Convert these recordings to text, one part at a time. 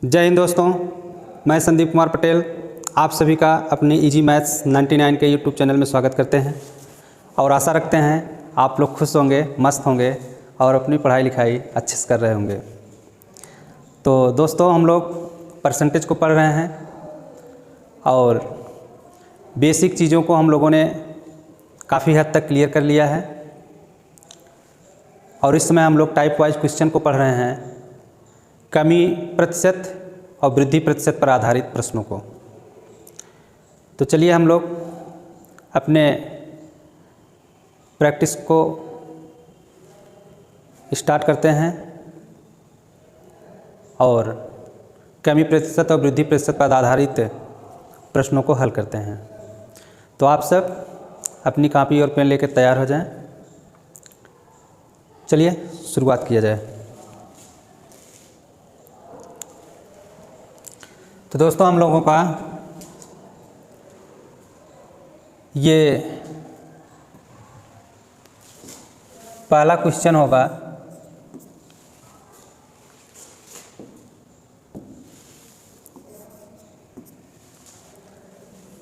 जय हिंद दोस्तों, मैं संदीप कुमार पटेल आप सभी का अपने इजी मैथ्स 99 के यूट्यूब चैनल में स्वागत करते हैं और आशा रखते हैं आप लोग खुश होंगे, मस्त होंगे और अपनी पढ़ाई लिखाई अच्छे से कर रहे होंगे। तो दोस्तों, हम लोग परसेंटेज को पढ़ रहे हैं और बेसिक चीज़ों को हम लोगों ने काफ़ी हद तक क्लियर कर लिया है और इस समय हम लोग टाइप वाइज क्वेश्चन को पढ़ रहे हैं, कमी प्रतिशत और वृद्धि प्रतिशत पर आधारित प्रश्नों को। तो चलिए हम लोग अपने प्रैक्टिस को स्टार्ट करते हैं और कमी प्रतिशत और वृद्धि प्रतिशत पर आधारित प्रश्नों को हल करते हैं। तो आप सब अपनी कॉपी और पेन लेकर तैयार हो जाएं। चलिए शुरुआत किया जाए। तो दोस्तों, हम लोगों का ये पहला क्वेश्चन होगा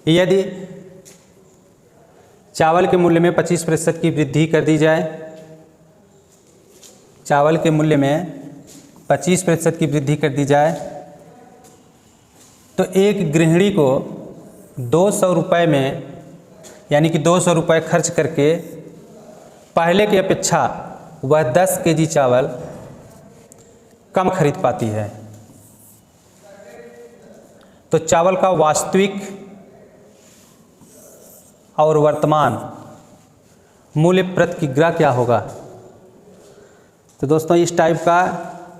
यदि चावल के मूल्य में 25% की वृद्धि कर दी जाए, चावल के मूल्य में 25% की वृद्धि कर दी जाए तो एक गृहिणी को 200 रुपये में यानी कि 200 रुपये खर्च करके पहले की अपेक्षा वह 10 केजी चावल कम खरीद पाती है। तो चावल का वास्तविक और वर्तमान मूल्य प्रति किग्रा क्या होगा। तो दोस्तों, इस टाइप का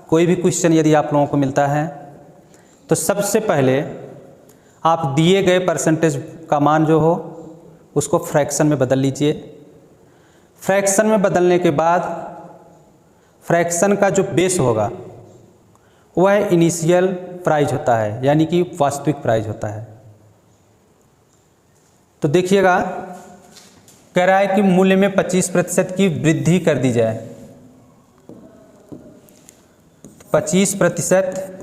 कोई भी क्वेश्चन यदि आप लोगों को मिलता है तो सबसे पहले आप दिए गए परसेंटेज का मान जो हो उसको फ्रैक्शन में बदल लीजिए। फ्रैक्शन में बदलने के बाद फ्रैक्शन का जो बेस होगा वह इनिशियल प्राइस होता है, यानी कि वास्तविक प्राइस होता है। तो देखिएगा, कह रहा है कि मूल्य में 25% की वृद्धि कर दी जाए। 25%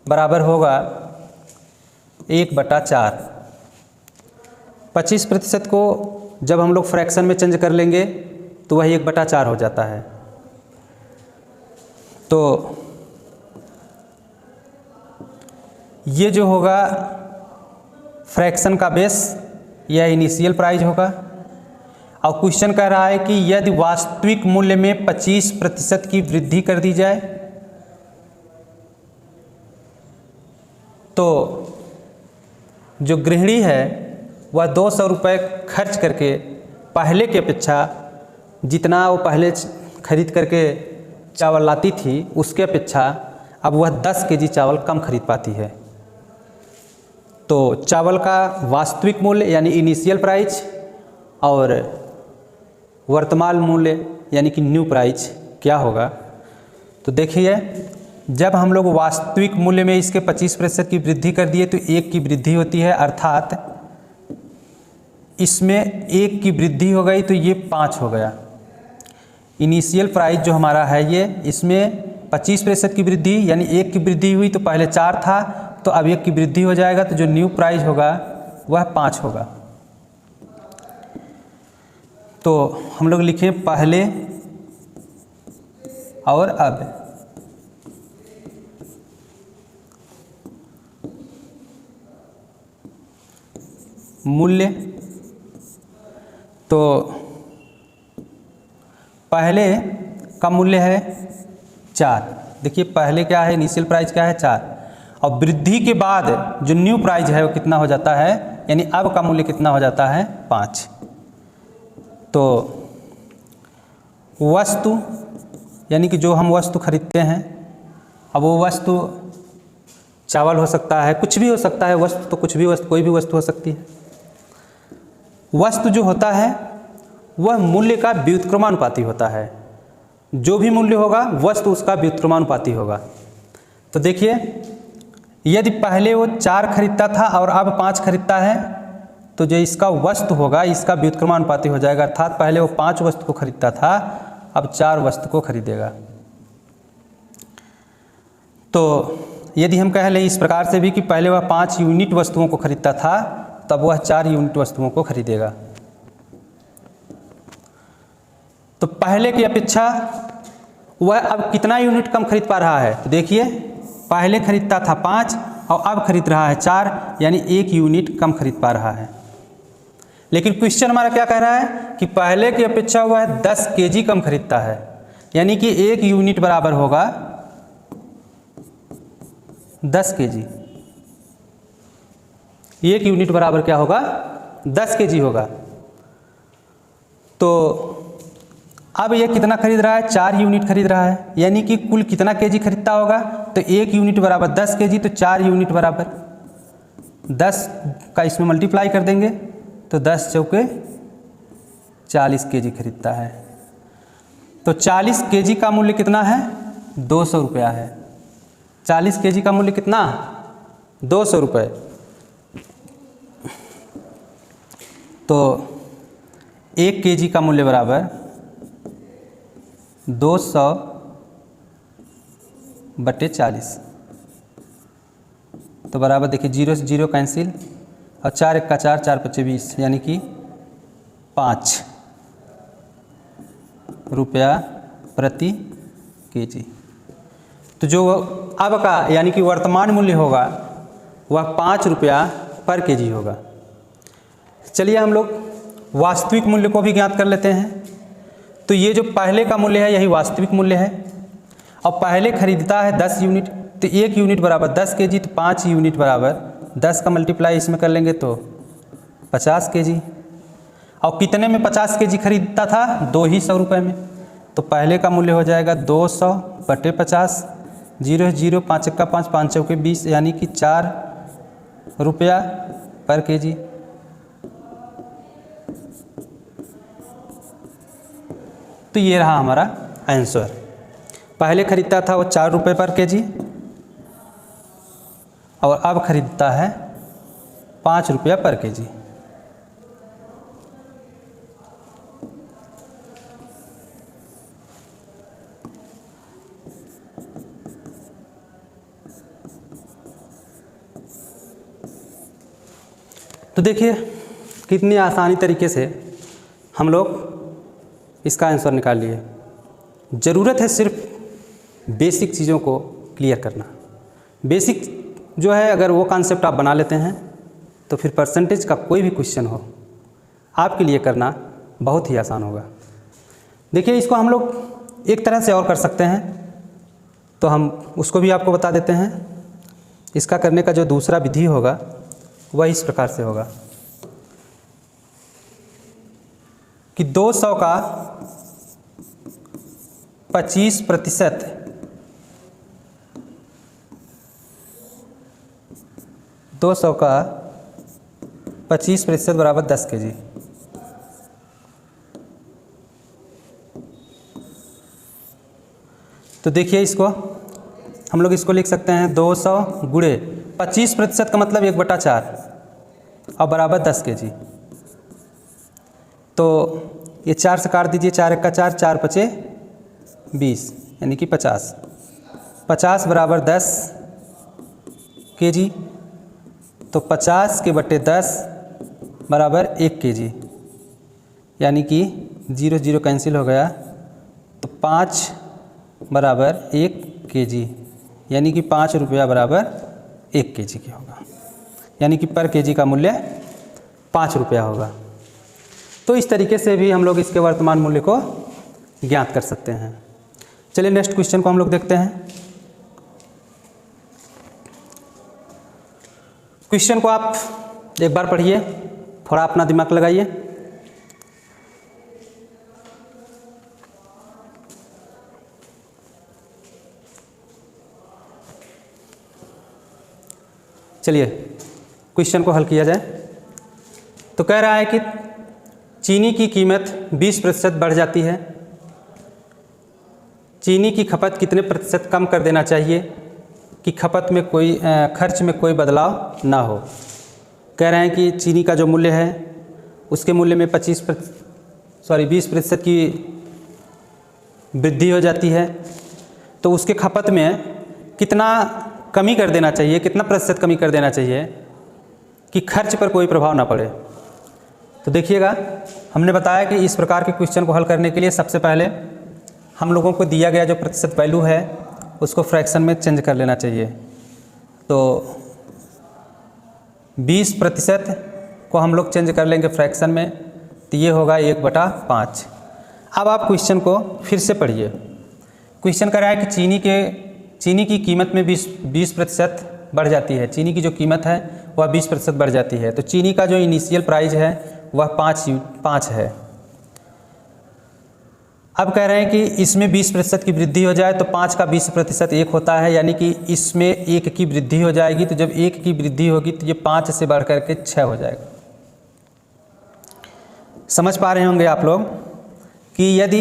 बराबर होगा 1/4। 25% को जब हम लोग फ्रैक्शन में चेंज कर लेंगे तो वही 1/4 हो जाता है। तो ये जो होगा फ्रैक्शन का बेस, यह इनिशियल प्राइस होगा। और क्वेश्चन कह रहा है कि यदि वास्तविक मूल्य में 25% की वृद्धि कर दी जाए तो जो गृहिणी है वह 200 रुपये खर्च करके पहले की अपेक्षा जितना वो पहले खरीद करके चावल लाती थी उसके अपेक्षा अब वह 10 केजी चावल कम खरीद पाती है। तो चावल का वास्तविक मूल्य यानी इनिशियल प्राइस और वर्तमान मूल्य यानी कि न्यू प्राइस क्या होगा। तो देखिए, जब हम लोग वास्तविक मूल्य में इसके 25% की वृद्धि कर दिए तो 1 की वृद्धि होती है, अर्थात इसमें 1 की वृद्धि हो गई तो ये 5 हो गया। इनिशियल प्राइस जो हमारा है ये, इसमें 25% की वृद्धि यानी 1 की वृद्धि हुई तो पहले 4 था तो अब 1 की वृद्धि हो जाएगा, तो जो न्यू प्राइस होगा वह 5 होगा। तो हम लोग लिखें पहले और अब। मूल्य तो पहले का मूल्य है 4। देखिए, पहले क्या है, इनिशियल प्राइस क्या है 4, और वृद्धि के बाद जो न्यू प्राइस है वो कितना हो जाता है, यानी अब का मूल्य कितना हो जाता है 5। तो वस्तु यानी कि जो हम वस्तु खरीदते हैं, अब वो वस्तु चावल हो सकता है, कुछ भी हो सकता है। वस्तु तो कुछ भी वस्तु, कोई भी वस्तु हो सकती है। वस्तु जो होता है वह मूल्य का व्युत्क्रमानुपाती होता है। जो भी मूल्य होगा वस्तु उसका व्युत्क्रमानुपाती होगा। तो देखिए, यदि पहले वो 4 खरीदता था और अब 5 खरीदता है तो जो इसका वस्तु होगा इसका व्युत्क्रमानुपाती हो जाएगा, अर्थात पहले वो 5 वस्तु को खरीदता था अब 4 वस्तु को खरीदेगा। तो यदि हम कह लें इस प्रकार से भी कि पहले वह 5 यूनिट वस्तुओं को खरीदता था, तब वह 4 यूनिट वस्तुओं को खरीदेगा। तो पहले की अपेक्षा वह अब कितना यूनिट कम खरीद पा रहा है? तो देखिए, पहले खरीदता था 5 और अब खरीद रहा है 4, यानी 1 यूनिट कम खरीद पा रहा है। लेकिन क्वेश्चन हमारा क्या कह रहा है कि पहले की अपेक्षा वह 10 केजी कम खरीदता है, यानी कि 1 यूनिट बराबर होगा 10 केजी। 1 यूनिट बराबर क्या होगा? 10 केजी होगा। तो अब यह कितना खरीद रहा है? 4 यूनिट खरीद रहा है, यानी कि कुल कितना केजी खरीदता होगा? तो 1 यूनिट बराबर 10 केजी, तो 4 यूनिट बराबर 10 का इसमें मल्टीप्लाई कर देंगे तो 10 चौके 40 केजी खरीदता है। तो 40 केजी का मूल्य कितना है? 200 रुपया है। 40 केजी का मूल्य कितना? 200 रुपये। तो 1 केजी का मूल्य बराबर 200/40। तो बराबर देखिए 0 से 0 कैंसिल और 4 1 का 4, 4 5 20, यानी कि 5 रुपया प्रति केजी। तो जो अब का यानी कि वर्तमान मूल्य होगा वह 5 रुपया पर केजी होगा। चलिए हम लोग वास्तविक मूल्य को भी ज्ञात कर लेते हैं। तो ये जो पहले का मूल्य है यही वास्तविक मूल्य है। और पहले खरीदता है 10 यूनिट, तो 1 यूनिट बराबर 10 केजी, तो 5 यूनिट बराबर 10 का मल्टीप्लाई इसमें कर लेंगे तो 50 केजी। और कितने में 50 केजी खरीदता था? 200 रुपये में। तो पहले का मूल्य हो जाएगा 200/50, 0 0, 5 1 का 5, 5 चौके 20, यानी कि 4 रुपया पर केजी। तो ये रहा हमारा आंसर। पहले खरीदता था वो 4 रुपये पर केजी और अब खरीदता है 5 रुपया पर केजी। तो देखिए कितनी आसानी तरीके से हम लोग इसका आंसर निकाल लिए। ज़रूरत है सिर्फ बेसिक चीज़ों को क्लियर करना। बेसिक जो है अगर वो कॉन्सेप्ट आप बना लेते हैं तो फिर परसेंटेज का कोई भी क्वेश्चन हो आपके लिए करना बहुत ही आसान होगा। देखिए इसको हम लोग एक तरह से और कर सकते हैं, तो हम उसको भी आपको बता देते हैं। इसका करने का जो दूसरा विधि होगा वह इस प्रकार से होगा कि 200 का 25%, 200 का 25% बराबर 10 केजी। तो देखिए इसको हम लोग इसको लिख सकते हैं 200 गुणे 25% का मतलब 1/4 और बराबर 10 केजी। तो ये 4 से काट दीजिए, 4 1 का 4, 4 5 20, यानी कि 50। 50 बराबर 10 केजी। तो 50 के बटे 10 बराबर 1 केजी, यानी कि 0 0 कैंसिल हो गया। तो 5 बराबर 1 केजी, यानी कि 5 रुपया बराबर 1 केजी की होगा, यानी कि पर केजी का मूल्य 5 रुपया होगा। तो इस तरीके से भी हम लोग इसके वर्तमान मूल्य को ज्ञात कर सकते हैं। चलिए नेक्स्ट क्वेश्चन को हम लोग देखते हैं। क्वेश्चन को आप एक बार पढ़िए, थोड़ा अपना दिमाग लगाइए। चलिए क्वेश्चन को हल किया जाए। तो कह रहा है कि चीनी की कीमत 20% बढ़ जाती है, चीनी की खपत कितने प्रतिशत कम कर देना चाहिए कि खपत में कोई खर्च में कोई बदलाव ना हो। कह रहे हैं कि चीनी का जो मूल्य है उसके मूल्य में 20% की वृद्धि हो जाती है, तो उसके खपत में कितना कमी कर देना चाहिए, कितना प्रतिशत कमी कर देना चाहिए कि खर्च पर कोई प्रभाव ना पड़े। तो देखिएगा, हमने बताया कि इस प्रकार के क्वेश्चन को हल करने के लिए सबसे पहले हम लोगों को दिया गया जो प्रतिशत वैल्यू है उसको फ्रैक्शन में चेंज कर लेना चाहिए। तो 20% को हम लोग चेंज कर लेंगे फ्रैक्शन में, तो ये होगा 1/5। अब आप क्वेश्चन को फिर से पढ़िए। क्वेश्चन कर रहा है कि चीनी की कीमत में 20% बढ़ जाती है। चीनी की जो कीमत है वह 20% बढ़ जाती है। तो चीनी का जो इनिशियल प्राइस है वह 5 है। अब कह रहे हैं कि इसमें 20% की वृद्धि हो जाए तो 5 का 20% 1 होता है, यानी कि इसमें 1 की वृद्धि हो जाएगी। तो जब 1 की वृद्धि होगी तो ये 5 से बढ़ करके 6 हो जाएगा। समझ पा रहे होंगे आप लोग कि यदि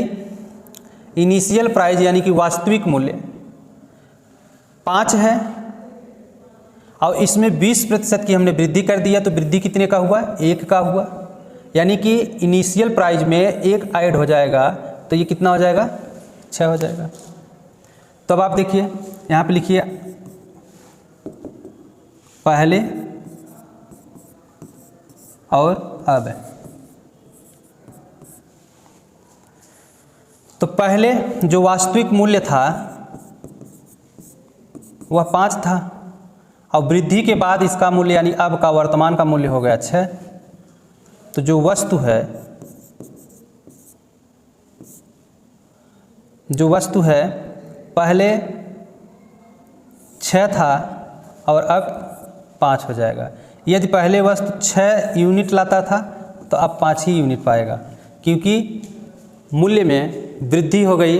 इनिशियल प्राइस यानी कि वास्तविक मूल्य 5 है और इसमें 20% की हमने वृद्धि कर दिया, तो वृद्धि कितने का हुआ? 1 का हुआ। यानी कि इनिशियल प्राइस में 1 ऐड हो जाएगा तो ये कितना हो जाएगा? 6 हो जाएगा। तो अब आप देखिए, यहाँ पे लिखिए पहले और अब। तो पहले जो वास्तविक मूल्य था वह 5 था और वृद्धि के बाद इसका मूल्य यानी अब का वर्तमान का मूल्य हो गया 6। तो जो वस्तु है पहले 6 था और अब 5 हो जाएगा। यदि पहले वस्तु 6 यूनिट लाता था तो अब 5 ही यूनिट पाएगा, क्योंकि मूल्य में वृद्धि हो गई।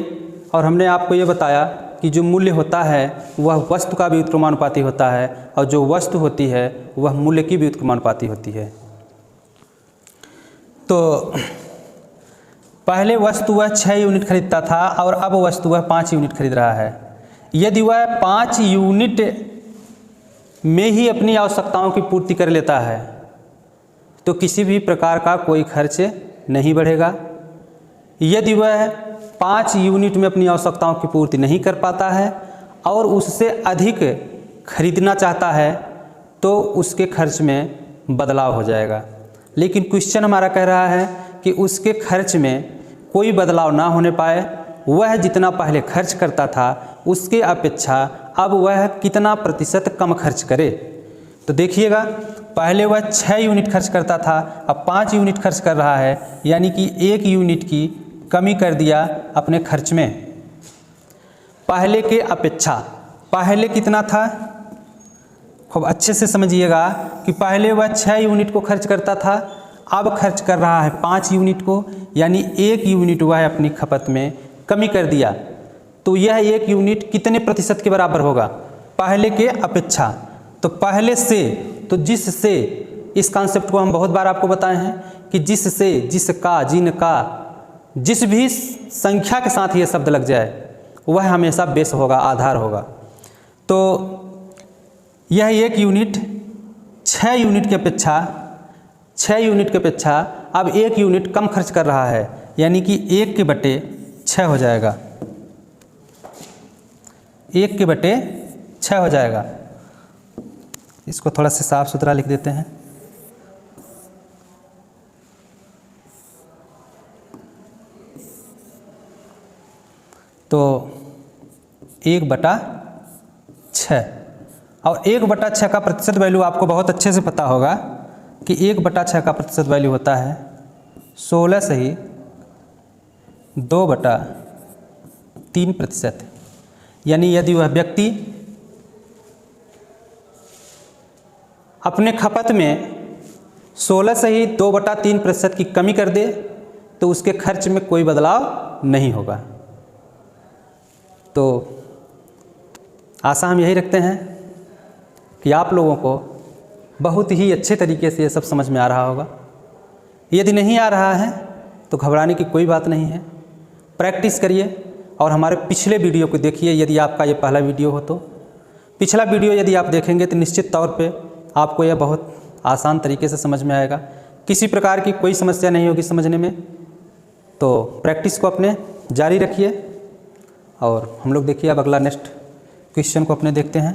और हमने आपको ये बताया कि जो मूल्य होता है वह वस्तु का भी व्युत्क्रमानुपाती होता है और जो वस्तु होती है वह मूल्य की भी व्युत्क्रमानुपाती होती है। तो पहले वस्तु वह 6 यूनिट खरीदता था और अब वस्तु वह 5 यूनिट खरीद रहा है। यदि वह 5 यूनिट में ही अपनी आवश्यकताओं की पूर्ति कर लेता है तो किसी भी प्रकार का कोई खर्च नहीं बढ़ेगा। यदि वह 5 यूनिट में अपनी आवश्यकताओं की पूर्ति नहीं कर पाता है और उससे अधिक खरीदना चाहता है तो उसके खर्च में बदलाव हो जाएगा। लेकिन क्वेश्चन हमारा कह रहा है कि उसके खर्च में कोई बदलाव ना होने पाए, वह जितना पहले खर्च करता था उसके अपेक्षा अब वह कितना प्रतिशत कम खर्च करे। तो देखिएगा, पहले वह 6 यूनिट खर्च करता था, अब 5 यूनिट खर्च कर रहा है, यानी कि 1 यूनिट की कमी कर दिया अपने खर्च में। पहले के अपेक्षा पहले कितना था, खूब अच्छे से समझिएगा कि पहले वह 6 यूनिट को खर्च करता था, अब खर्च कर रहा है 5 यूनिट को, यानी 1 यूनिट वह अपनी खपत में कमी कर दिया। तो यह 1 यूनिट कितने प्रतिशत के बराबर होगा? पहले के अपेक्षा। तो पहले से, तो जिससे, इस कॉन्सेप्ट को हम बहुत बार आपको बताए हैं कि जिससे, जिसका, जिनका, जिस भी संख्या के साथ ये शब्द लग जाए वह हमेशा बेस होगा, आधार होगा। तो यह 1 यूनिट 6 यूनिट के अपेक्षा अब 1 यूनिट कम खर्च कर रहा है, यानी कि 1/6 हो जाएगा। 1/6 हो जाएगा। इसको थोड़ा सा साफ सुथरा लिख देते हैं। तो 1/6 और 1/6 का प्रतिशत वैल्यू आपको बहुत अच्छे से पता होगा कि 1/6 का प्रतिशत वैल्यू होता है 16 से ही 2/3%। यानी यदि वह व्यक्ति अपने खपत में 16 से ही 2/3% की कमी कर दे तो उसके खर्च में कोई बदलाव नहीं होगा। तो आशा हम यही रखते हैं कि आप लोगों को बहुत ही अच्छे तरीके से ये सब समझ में आ रहा होगा। यदि नहीं आ रहा है तो घबराने की कोई बात नहीं है, प्रैक्टिस करिए और हमारे पिछले वीडियो को देखिए। यदि आपका ये पहला वीडियो हो तो पिछला वीडियो यदि आप देखेंगे तो निश्चित तौर पे आपको यह बहुत आसान तरीके से समझ में आएगा, किसी प्रकार की कोई समस्या नहीं होगी समझने में। तो प्रैक्टिस को अपने जारी रखिए और हम लोग देखिए अब अगला नेक्स्ट क्वेश्चन को अपने देखते हैं।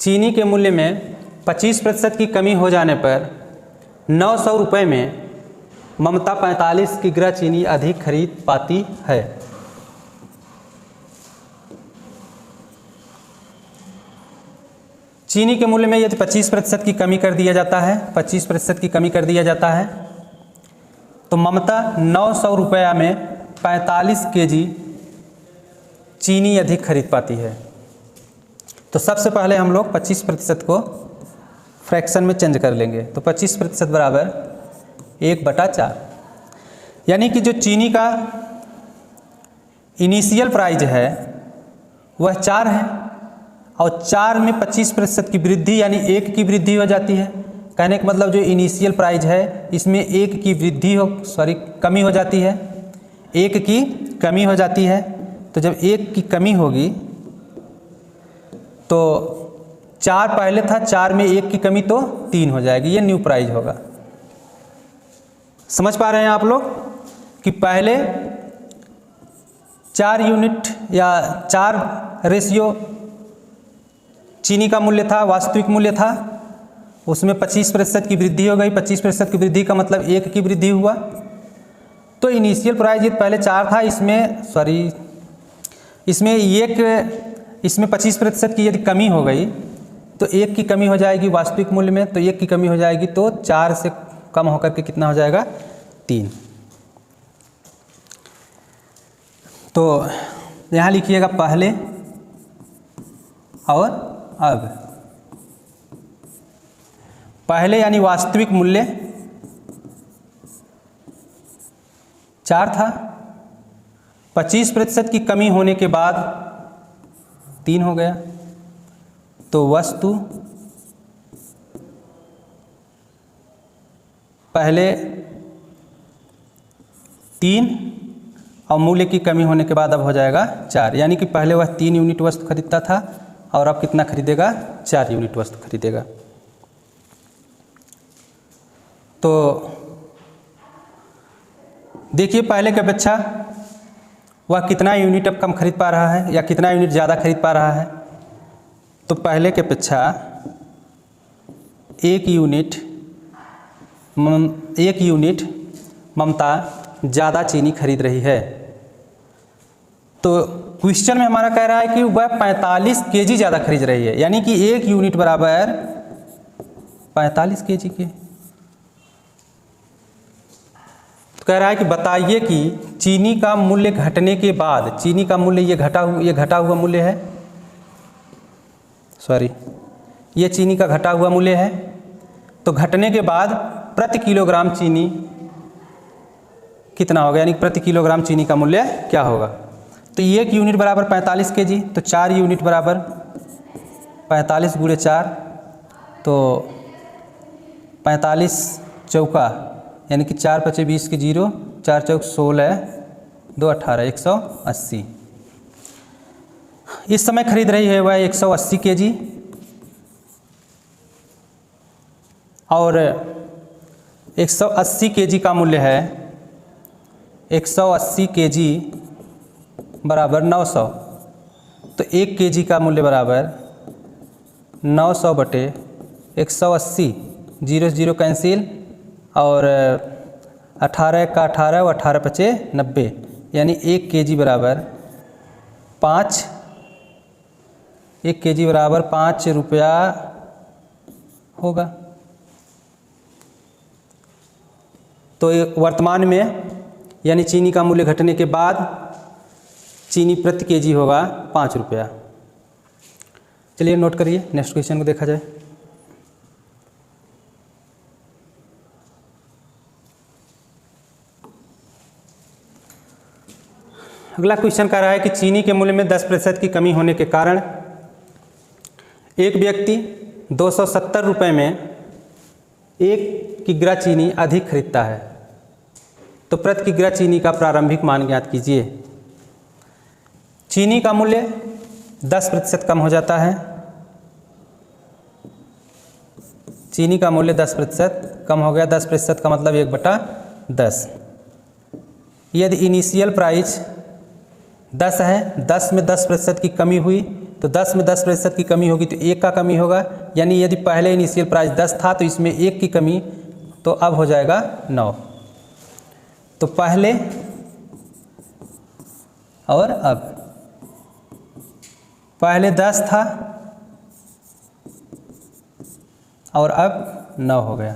चीनी के मूल्य में 25% की कमी हो जाने पर 900 रुपये में ममता 45 किग्रा चीनी अधिक खरीद पाती है। चीनी के मूल्य में यदि 25% की कमी कर दिया जाता है, 25% की कमी कर दिया जाता है, तो ममता 900 रुपया में 45 केजी चीनी अधिक खरीद पाती है। तो सबसे पहले हम लोग 25% को फ्रैक्शन में चेंज कर लेंगे। तो 25% बराबर 1/4, यानी कि जो चीनी का इनिशियल प्राइस है वह 4 है और 4 में 25% की वृद्धि यानी 1 की वृद्धि हो जाती है। कहने का मतलब जो इनिशियल प्राइस है इसमें 1 की वृद्धि कमी हो जाती है, 1 की कमी हो जाती है। तो जब 1 की कमी होगी तो 4 पहले था, 4 में 1 की कमी तो 3 हो जाएगी, ये न्यू प्राइस होगा। समझ पा रहे हैं आप लोग कि पहले 4 यूनिट या 4 चीनी का मूल्य था, वास्तविक मूल्य था, उसमें 25% की वृद्धि हो गई। 25% की वृद्धि का मतलब 1 की वृद्धि हुआ। तो इनिशियल प्राइस ये पहले 4 था, इसमें 25% की यदि कमी हो गई तो 1 की कमी हो जाएगी वास्तविक मूल्य में, तो 1 की कमी हो जाएगी तो 4 से कम होकर के कितना हो जाएगा, 3। तो यहाँ लिखिएगा पहले और अब। पहले यानी वास्तविक मूल्य 4 था, 25% की कमी होने के बाद 3 हो गया। तो वस्तु पहले 3 और मूल्य की कमी होने के बाद अब हो जाएगा 4, यानी कि पहले वह 3 यूनिट वस्तु खरीदता था और अब कितना खरीदेगा, 4 यूनिट वस्तु खरीदेगा। तो देखिए पहले की अपेक्षा वह कितना यूनिट अब कम खरीद पा रहा है या कितना यूनिट ज़्यादा खरीद पा रहा है। तो पहले की अपेक्षा 1 यूनिट ममता ज़्यादा चीनी खरीद रही है। तो क्वेश्चन में हमारा कह रहा है कि वह 45 केजी ज़्यादा खरीद रही है, यानी कि 1 यूनिट बराबर 45 केजी के। तो कह रहा है कि बताइए कि चीनी का मूल्य घटने के बाद, चीनी का मूल्य ये घटा हुआ मूल्य है, ये चीनी का घटा हुआ मूल्य है। तो घटने के बाद प्रति किलोग्राम चीनी कितना होगा, यानी प्रति किलोग्राम चीनी का मूल्य क्या होगा। तो 1 यूनिट बराबर 45 केजी, तो 4 यूनिट बराबर 45 × 4, तो 45 चौका यानी कि 4 × 5 = 20 के 0, 4 चौक 16, 2 18, 180। इस समय खरीद रही है वह 180 केजी और 180 केजी का मूल्य है, 180 केजी बराबर 900। तो 1 केजी का मूल्य बराबर 900 बटे 180, 0 0 कैंसिल और 18 का 18 और 18 × 5 = 90, यानी 1 केजी बराबर 5 रुपया होगा। तो वर्तमान में यानी चीनी का मूल्य घटने के बाद चीनी प्रति केजी होगा 5 रुपया। चलिए नोट करिए, नेक्स्ट क्वेश्चन को देखा जाए। अगला क्वेश्चन कह रहा है कि चीनी के मूल्य में 10% की कमी होने के कारण एक व्यक्ति 270 रुपये में 1 किग्रा चीनी अधिक खरीदता है। तो प्रति किग्रा चीनी का प्रारंभिक मान ज्ञात कीजिए। चीनी का मूल्य 10% कम हो जाता है, चीनी का मूल्य 10% कम हो गया। 10% का मतलब 1/10। यदि इनिशियल प्राइस 10 है, 10 में 10% की कमी हुई तो 10 में 10% की कमी होगी तो 1 का कमी होगा, यानी यदि पहले इनिशियल प्राइस 10 था तो इसमें 1 की कमी, तो अब हो जाएगा 9। तो पहले और अब, पहले 10 था और अब 9 हो गया,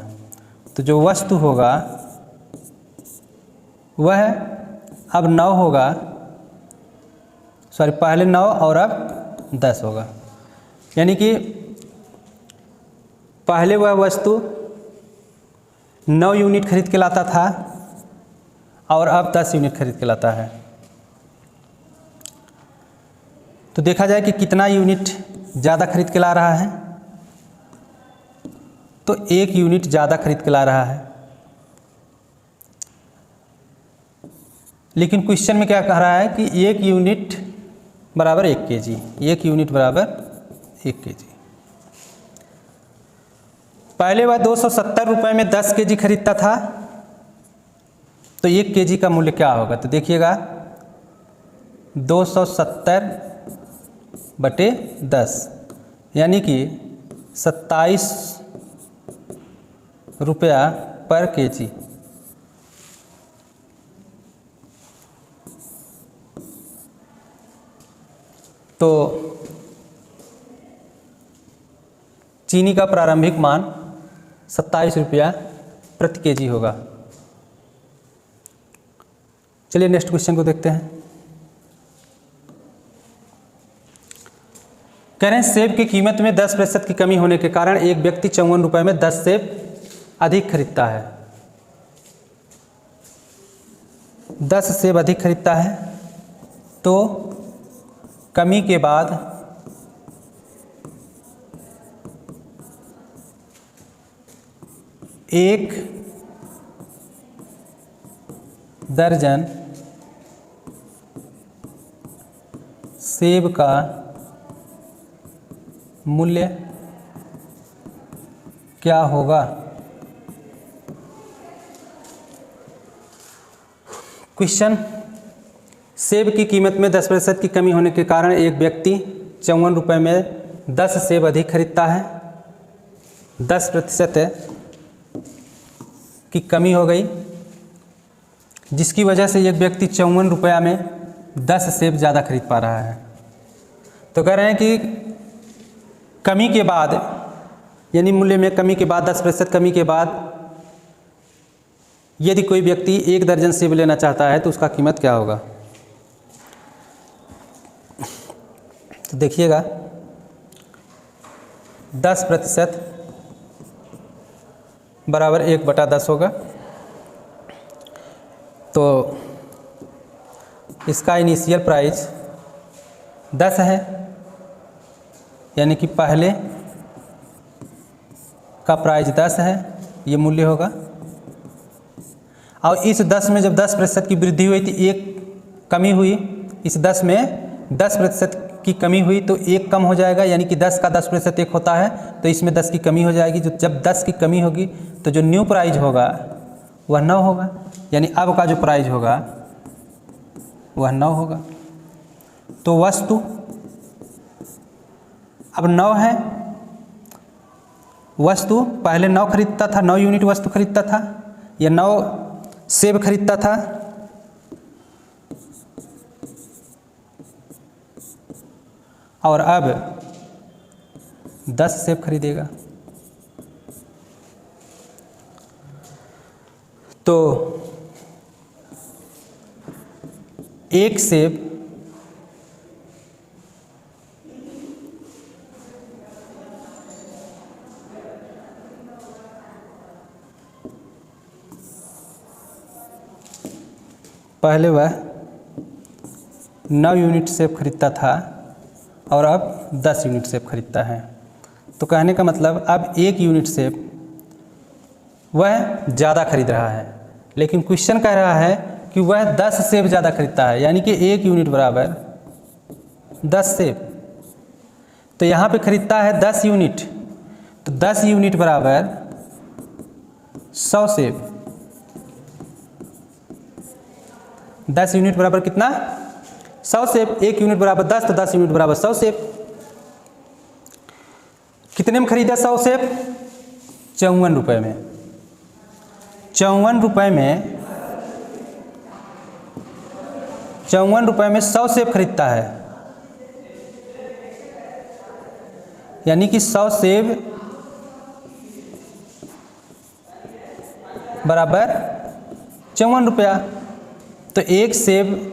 तो जो वस्तु होगा वह अब 9 होगा, सॉरी पहले 9 और अब 10 होगा। यानी कि पहले वह वस्तु 9 यूनिट खरीद के लाता था और अब 10 यूनिट खरीद के लाता है। तो देखा जाए कि कितना यूनिट ज़्यादा खरीद के ला रहा है, तो 1 यूनिट ज़्यादा खरीद के ला रहा है। लेकिन क्वेश्चन में क्या कह रहा है कि 1 यूनिट बराबर 1 kg, 1 यूनिट बराबर 1 kg। पहले वह 270 रुपये में 10 kg खरीदता था, तो 1 kg का मूल्य क्या होगा? तो देखिएगा 270/10 यानी कि 27 रुपया पर kg। तो चीनी का प्रारंभिक मान 27 रुपया प्रति केजी होगा। चलिए नेक्स्ट क्वेश्चन को देखते हैं। कह रहे हैं सेब की कीमत में 10% की कमी होने के कारण एक व्यक्ति 54 रुपये में 10 सेब अधिक खरीदता है। 10 सेब अधिक खरीदता है, तो कमी के बाद एक दर्जन सेब का मूल्य क्या होगा? क्वेश्चन, सेब की कीमत में 10% की कमी होने के कारण एक व्यक्ति 54 रुपये में 10 सेब अधिक खरीदता है। 10% की कमी हो गई, जिसकी वजह से एक व्यक्ति 54 रुपया में 10 सेब ज़्यादा खरीद पा रहा है। तो कह रहे हैं कि कमी के बाद, यानी मूल्य में कमी के बाद, 10% कमी के बाद यदि कोई व्यक्ति 1 दर्जन सेब लेना चाहता है तो उसका कीमत क्या होगा? तो देखिएगा 10% बराबर 1/10 होगा। तो इसका इनिशियल प्राइस 10 है, यानी कि पहले का प्राइस 10 है, ये मूल्य होगा। और इस 10 में जब 10% की वृद्धि हुई तो 1 कमी हुई, इस 10 में 10% की कमी हुई तो 1 कम हो जाएगा, यानी कि 10 का 10% 1 होता है, तो इसमें 10 की कमी हो जाएगी। जब 10 की कमी होगी तो जो न्यू प्राइस होगा वह 9 होगा, यानी अब का जो प्राइस होगा वह 9 होगा। तो वस्तु अब 9 है, वस्तु पहले 9 खरीदता था, 9 यूनिट वस्तु खरीदता था, या 9 सेब खरीदता था, और अब 10 सेब खरीदेगा। तो 1 सेब पहले वह 9 यूनिट सेब खरीदता था और अब 10 यूनिट सेब खरीदता है। तो कहने का मतलब अब 1 यूनिट सेब वह ज़्यादा खरीद रहा है, लेकिन क्वेश्चन कह रहा है कि वह 10 सेब ज़्यादा खरीदता है, यानी कि 1 यूनिट बराबर 10 सेब। तो यहाँ पे खरीदता है 10 यूनिट, तो 10 यूनिट बराबर 100 सेब। 10 यूनिट बराबर कितना? 100 सेब। 1 यूनिट बराबर 10, तो 10 यूनिट बराबर 100 सेब। कितने में खरीदा 100 सेब? 54 रुपये में। 54 रुपये में 100 सेब खरीदता है, यानी कि 100 सेब बराबर 54 रुपया। तो एक सेब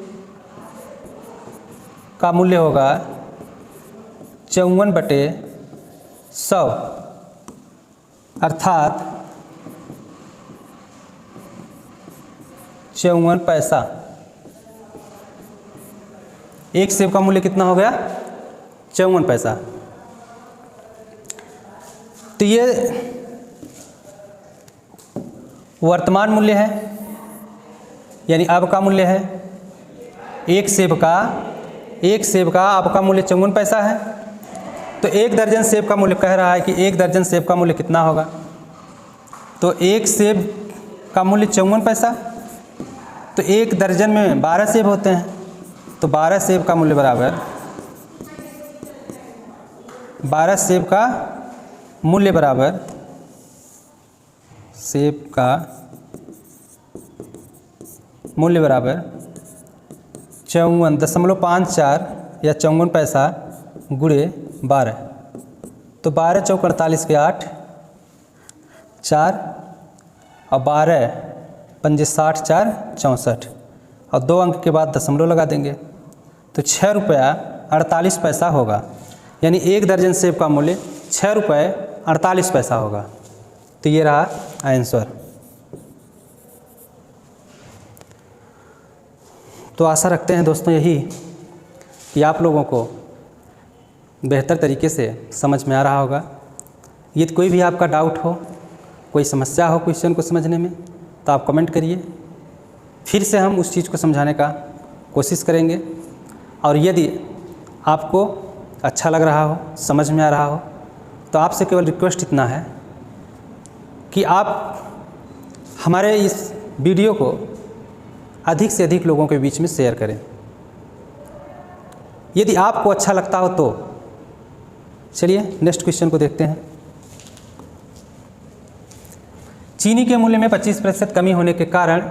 का मूल्य होगा 54/100, अर्थात 54 पैसा। एक सेब का मूल्य कितना हो गया? 54 पैसा। तो ये वर्तमान मूल्य है, यानी अब का मूल्य है। एक सेब का अब का मूल्य 54 पैसा है। तो एक दर्जन सेब का मूल्य कह रहा है कि एक दर्जन सेब का मूल्य कितना होगा? तो एक सेब का मूल्य 54 पैसा। तो एक दर्जन में 12 सेब होते हैं, तो 12 सेब का मूल्य बराबर 12 सेब का मूल्य बराबर सेब का मूल्य बराबर 54.54 या 54 पैसा गुणे 12। तो 12 चौक 48 के 8, 4 और 12 पंजे 60, 4 64 और 2 अंक के बाद दशमलव लगा देंगे। तो 6 रुपया 48 पैसा होगा, यानी एक दर्जन सेब का मूल्य 6 रुपये 48 पैसा होगा। तो ये रहा आंसर। तो आशा रखते हैं दोस्तों यही कि आप लोगों को बेहतर तरीके से समझ में आ रहा होगा। यदि कोई भी आपका डाउट हो, कोई समस्या हो क्वेश्चन को समझने में, तो आप कमेंट करिए, फिर से हम उस चीज़ को समझाने का कोशिश करेंगे। और यदि आपको अच्छा लग रहा हो, समझ में आ रहा हो, तो आपसे केवल रिक्वेस्ट इतना है कि आप हमारे इस वीडियो को अधिक से अधिक लोगों के बीच में शेयर करें। यदि आपको अच्छा लगता हो तो चलिए नेक्स्ट क्वेश्चन को देखते हैं। चीनी के मूल्य में 25% कमी होने के कारण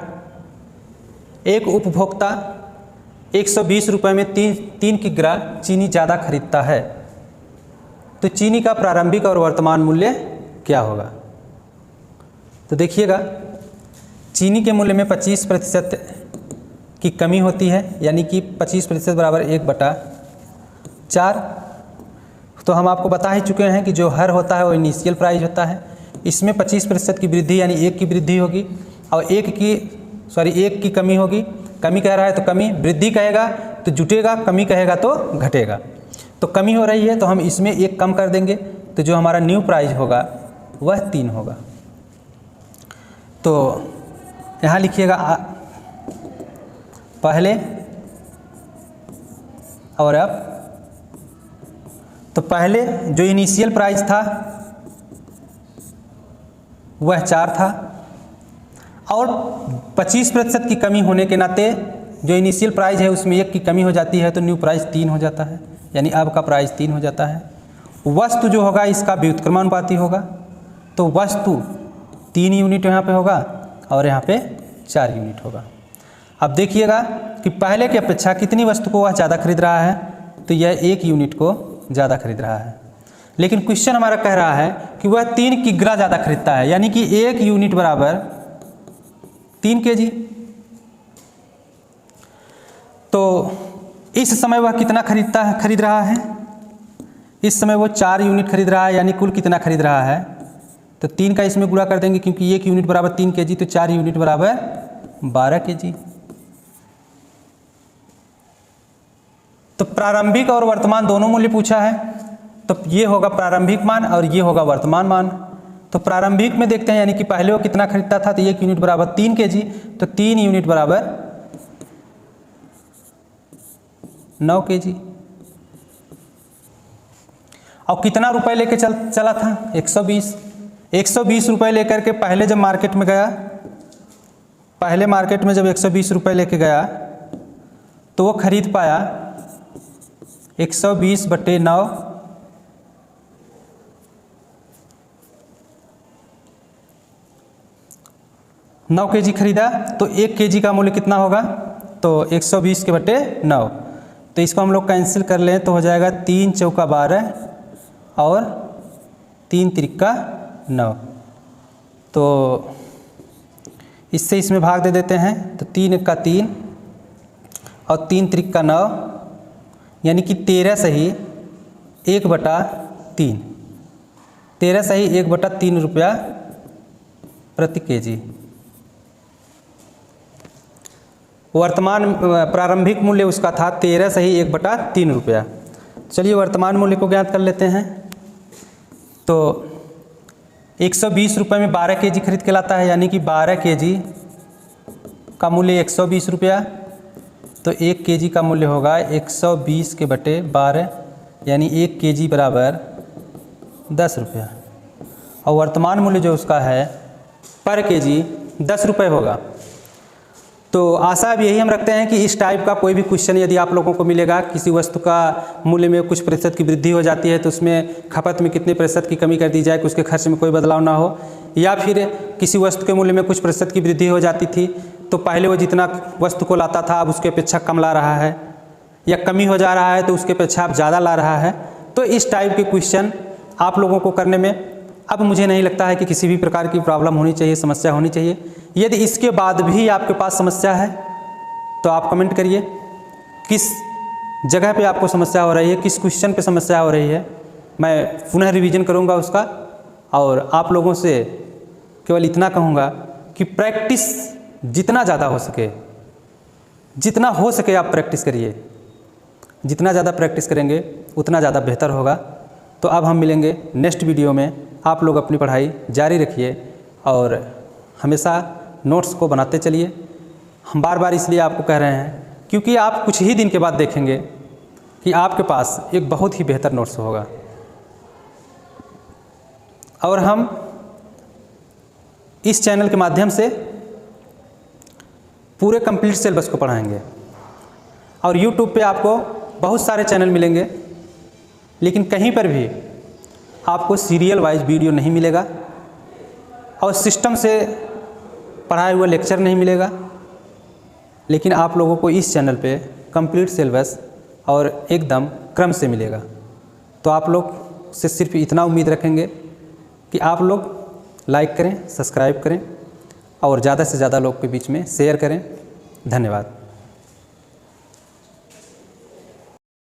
एक उपभोक्ता 120 रुपये में 3 किग्रा चीनी ज़्यादा खरीदता है, तो चीनी का प्रारंभिक और वर्तमान मूल्य क्या होगा? तो देखिएगा, चीनी के मूल्य में 25% की कमी होती है, यानी कि 25% बराबर 1/4। तो हम आपको बता ही चुके हैं कि जो हर होता है वो इनिशियल प्राइस होता है। इसमें 25% की वृद्धि यानी 1 की वृद्धि होगी और 1 की कमी होगी। कमी कह रहा है तो कमी, वृद्धि कहेगा तो जुटेगा, कमी कहेगा तो घटेगा। तो कमी हो रही है तो हम इसमें 1 कम कर देंगे, तो जो हमारा न्यू प्राइस होगा वह 3 होगा। तो यहाँ लिखिएगा पहले और अब। तो पहले जो इनिशियल प्राइस था वह 4 था और 25% की कमी होने के नाते जो इनिशियल प्राइस है उसमें 1 की कमी हो जाती है, तो न्यू प्राइस 3 हो जाता है, यानी अब का प्राइस 3 हो जाता है। वस्तु जो होगा इसका व्युत्क्रमानुपाती होगा, तो वस्तु 3 यूनिट यहाँ पे होगा और यहाँ पे 4 यूनिट होगा। अब देखिएगा कि पहले की अपेक्षा कितनी वस्तु को वह ज़्यादा खरीद रहा है, तो यह 1 यूनिट को ज़्यादा खरीद रहा है। लेकिन क्वेश्चन हमारा कह रहा है कि वह 3 किग्रा ज़्यादा खरीदता है, यानी कि 1 यूनिट बराबर 3 kg। तो इस समय वह कितना खरीद रहा है? इस समय वो 4 यूनिट खरीद रहा है, यानी कुल कितना खरीद रहा है? तो 3 का इसमें गुणा कर देंगे, क्योंकि 1 यूनिट बराबर 3 kg, तो 4 यूनिट बराबर 12 kg। तो प्रारंभिक और वर्तमान दोनों मूल्य पूछा है, तो ये होगा प्रारंभिक मान और ये होगा वर्तमान मान। तो प्रारंभिक में देखते हैं, यानी कि पहले वो कितना खरीदता था, तो 1 यूनिट बराबर 3 kg, तो 3 यूनिट बराबर 9 kg। और कितना रुपए लेके चला था? 120 रुपए लेकर के पहले जब मार्केट में गया, पहले मार्केट में जब 120 रुपए लेके गया तो वो खरीद पाया 120/9 9 kg खरीदा तो 1 kg का मूल्य कितना होगा, तो 120 के बटे 9। तो इसको हम लोग कैंसिल कर लें तो हो जाएगा 3 चौका 12 और 3 तिरिका 9। तो इससे इसमें भाग दे देते हैं तो 3 का 3 और 3 तिरिका 9, यानी कि 13 सही 1/3, 13 सही 1/3 रुपया प्रति केजी। वर्तमान प्रारंभिक मूल्य उसका था 13 सही 1/3 रुपया। चलिए वर्तमान मूल्य को ज्ञात कर लेते हैं। तो 120 रुपये में 12 केजी खरीद के लाता है, यानी कि 12 केजी का मूल्य 120 रुपया। तो 1 केजी का मूल्य होगा 120 के बटे 12, यानी 1 केजी बराबर 10 रुपया। और वर्तमान मूल्य जो उसका है पर केजी 10 रुपये होगा। तो आशा अब यही हम रखते हैं कि इस टाइप का कोई भी क्वेश्चन यदि आप लोगों को मिलेगा, किसी वस्तु का मूल्य में कुछ प्रतिशत की वृद्धि हो जाती है तो उसमें खपत में कितने प्रतिशत की कमी कर दी जाए कि उसके खर्च में कोई बदलाव ना हो, या फिर किसी वस्तु के मूल्य में कुछ प्रतिशत की वृद्धि हो जाती थी तो पहले वो जितना वस्तु को लाता था अब उसके अपेक्षा कम ला रहा है, या कमी हो जा रहा है तो उसके अपेक्षा अब ज़्यादा ला रहा है। तो इस टाइप के क्वेश्चन आप लोगों को करने में अब मुझे नहीं लगता है कि किसी भी प्रकार की प्रॉब्लम होनी चाहिए, समस्या होनी चाहिए। यदि इसके बाद भी आपके पास समस्या है तो आप कमेंट करिए किस जगह पे आपको समस्या हो रही है, किस क्वेश्चन पे समस्या हो रही है। मैं पुनः रिवीजन करूँगा उसका, और आप लोगों से केवल इतना कहूँगा कि प्रैक्टिस जितना ज़्यादा हो सके, जितना हो सके आप प्रैक्टिस करिए। जितना ज़्यादा प्रैक्टिस करेंगे उतना ज़्यादा बेहतर होगा। तो अब हम मिलेंगे नेक्स्ट वीडियो में। आप लोग अपनी पढ़ाई जारी रखिए और हमेशा नोट्स को बनाते चलिए। हम बार बार इसलिए आपको कह रहे हैं क्योंकि आप कुछ ही दिन के बाद देखेंगे कि आपके पास एक बहुत ही बेहतर नोट्स होगा, और हम इस चैनल के माध्यम से पूरे कंप्लीट सिलेबस को पढ़ाएंगे। और यूट्यूब पे आपको बहुत सारे चैनल मिलेंगे, लेकिन कहीं पर भी आपको सीरियल वाइज वीडियो नहीं मिलेगा और सिस्टम से पढ़ाया हुआ लेक्चर नहीं मिलेगा। लेकिन आप लोगों को इस चैनल पे कंप्लीट सिलेबस और एकदम क्रम से मिलेगा। तो आप लोग से सिर्फ इतना उम्मीद रखेंगे कि आप लोग लाइक करें, सब्सक्राइब करें और ज़्यादा से ज़्यादा लोग के बीच में शेयर करें। धन्यवाद।